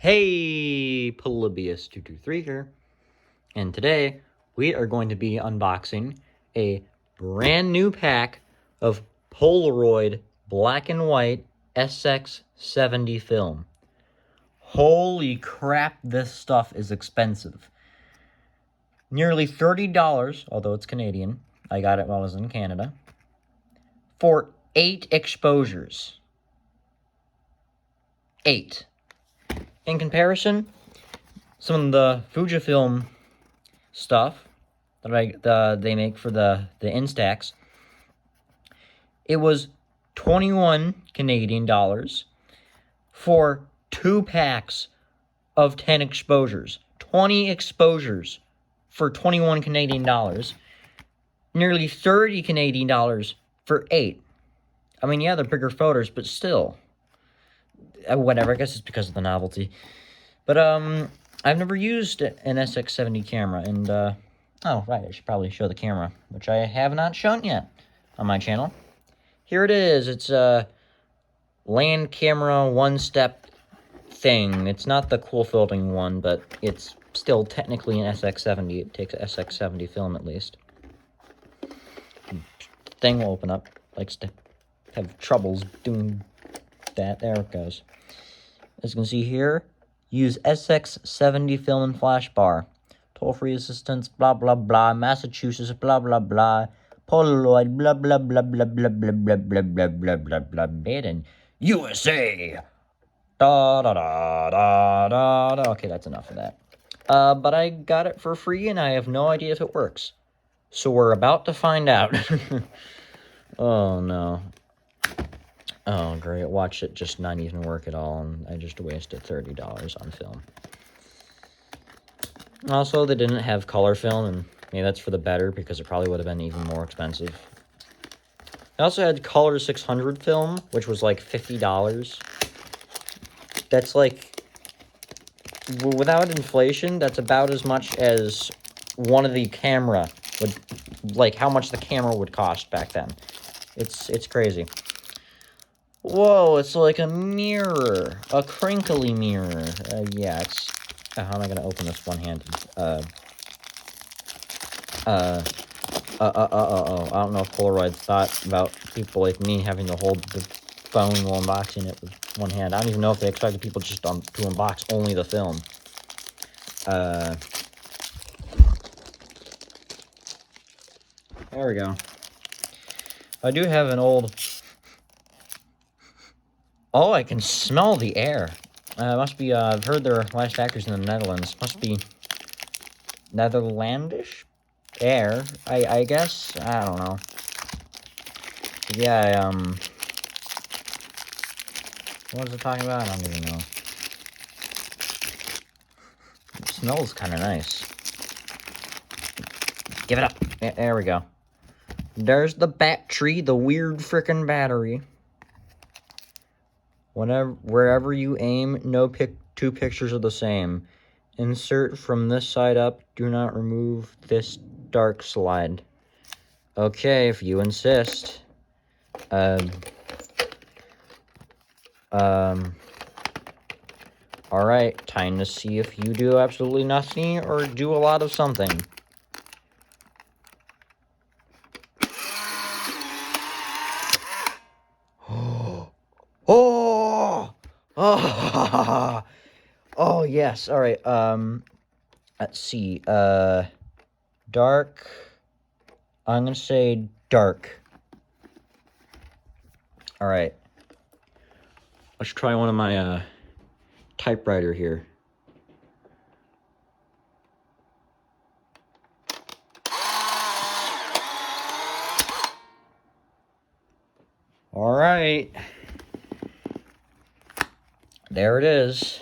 Hey, Polybius223 here, and today we are going to be unboxing a brand new pack of Polaroid black and white SX-70 film. Holy crap, this stuff is expensive. Nearly $30, although it's Canadian. I got it while I was in Canada. For 8 exposures. 8. In comparison, some of the Fujifilm stuff that they make for the Instax, it was 21 Canadian dollars for 2 packs of 10 exposures. 20 exposures for 21 Canadian dollars. Nearly 30 Canadian dollars for 8. I mean, yeah, they're bigger photos, but still. Whatever, I guess it's because of the novelty. But, I've never used an SX-70 camera, and, oh, right, I should probably show the camera, which I have not shown yet on my channel. Here it is. It's a land camera one-step thing. It's not the cool filtering one, but it's still technically an SX-70. It takes an SX-70 film, at least. Thing will open up. Likes to have troubles doing that. There it goes. As you can see here, use SX-70 film and flash bar. Toll-free assistance, blah, blah, blah. Massachusetts, blah, blah, blah. Polaroid, blah, blah, blah, blah, blah, blah, blah, blah, blah, blah, blah, blah, made in USA. Da, da, da, da, da, da. Okay, that's enough of that. But I got it for free, and I have no idea if it works. So we're about to find out. Oh, no. Oh, great. Watch it just not even work at all, and I just wasted $30 on film. Also, they didn't have color film, and maybe that's for the better, because it probably would have been even more expensive. I also had color 600 film, which was like $50. That's like, without inflation, that's about as much as one of the camera would, like how much the camera would cost back then. It's crazy. Whoa, it's like a mirror. A crinkly mirror. Yeah, it's... how am I going to open this one-handed? I don't know if Polaroid thought about people like me having to hold the phone while unboxing it with one hand. I don't even know if they expected people just to unbox only the film. There we go. I do have an old... Oh, I can smell the air. Must be, I've heard their last factories in the Netherlands. Must be Netherlandish air, I guess? I don't know. Yeah, what was it talking about? I don't even know. It smells kind of nice. Give it up. Yeah, there we go. There's the battery, the weird frickin' battery. Wherever you aim, no two pictures are the same. Insert from this side up. Do not remove this dark slide. Okay, if you insist. Alright, time to see if you do absolutely nothing or do a lot of something. Oh! Oh! Oh, yes. All right. Let's see. Dark. I'm going to say dark. All right. Let's try one of my typewriter here. All right. There it is.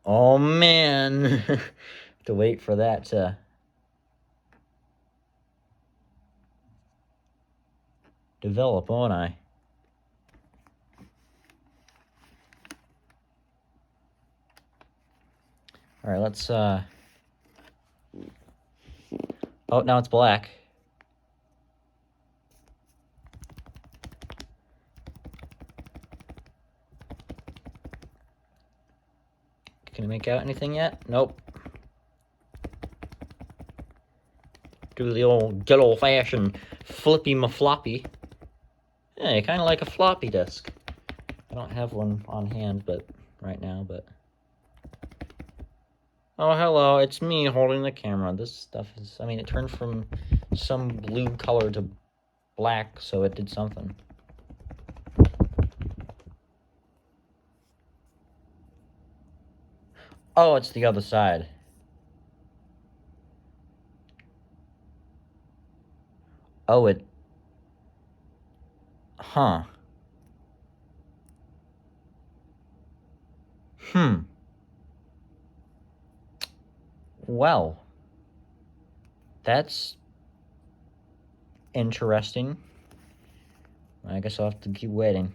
Oh, man. To wait for that to... develop, won't I? All right, let's... Oh, now it's black. Can you make out anything yet? Nope. Do the old good old-fashioned flippy-ma-floppy. Yeah, kind of like a floppy disk. I don't have one on hand, but right now, but... Oh, hello, it's me holding the camera. This stuff is... I mean, it turned from some blue color to black, so it did something. Oh, it's the other side. Oh, it... Huh. Well, that's interesting. I guess I'll have to keep waiting.